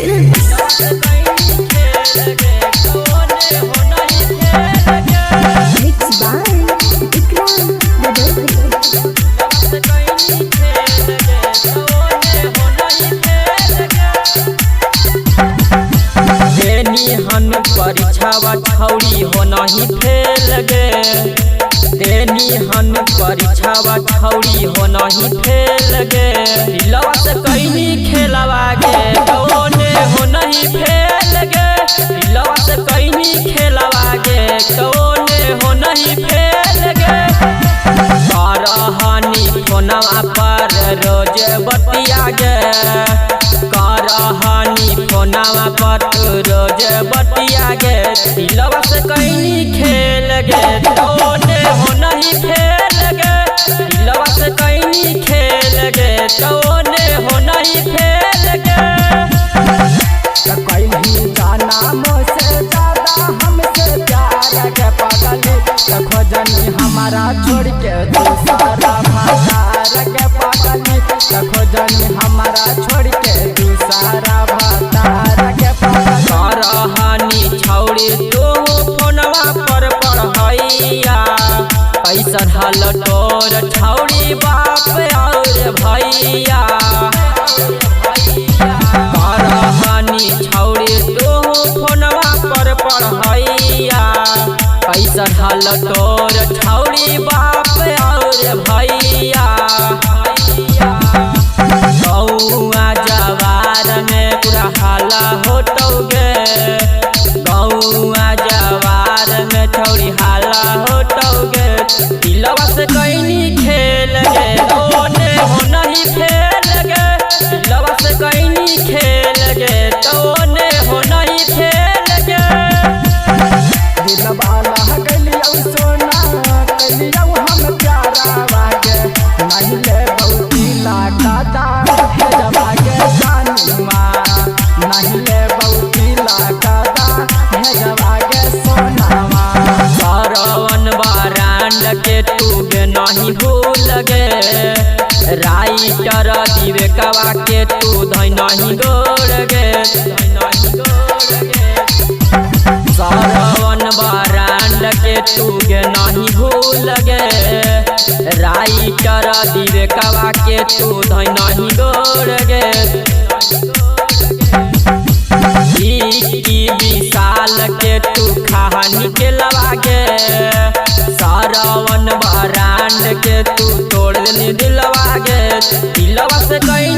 Films। Mixed by Ikram हन परीक्षावा छौरी हो नहीं फेल गे। देनी हन परीक्षावा छौरी हो नहीं फेल गे। दिलवा से कहीं खेलवा गे कौने हो नहीं फेल गे। दिलवा से कहीं खेलवा गे कौने हो नहीं फेल गे। करहानी फोनवा पर रोज बतिया गे। करहानी फोनवा पर रोज बतिया गे। दिलवा से कहीं खेल गे कौने हो नहीं फेल गे। दिलवा से कहीं खेल गे कौने हो नहीं फेल गे। कहीं जाना मुझसे ज्यादा हमसे प्यार के पागली खोजनी हमारा छोड़ के दूसरा भातार के पागली खोजनी हमारा छोड़ के दूसरा भातार के पागली। करहानी छौड़ी तू फोनवा पर पढ़ैया। ऐसा हाल तोर छौड़ी बाप और भैया। करहानी छौड़ी तू फोनवा पर पढ़ैया। ऐसा हाल तोर छौड़ी बाप और भैया। गौआ जवार में पूरा हाला होटोगे। गौआ जवार में छौड़ी हाला होटोगे। दिलवा से कहीं खेल गे कौने हो नहीं फेल गे। दिलवा से कहीं खेल गे कौने हो नहीं फेल गे। दिलवा लगलियौ सोना कलियौ हम प्यारा बागे। नहीं ले बहुती लाटा है जबागे जानुमा। नहीं ले बहुती लाटा है जबागे सोनामा। सरवन बरांड के तू नहीं भूल गे। राइटर विवेकवा के तू धै नहीं गोड़ गे। सरवन बरांड के तू नहीं भूल गे। राइटर विवेकवा के तू धै नहीं गोड़ गे। विशाल के तू कहानी के लवागे। सरवन बरांड के तू तोड़ दिलवा गे। दिलवा से कहीं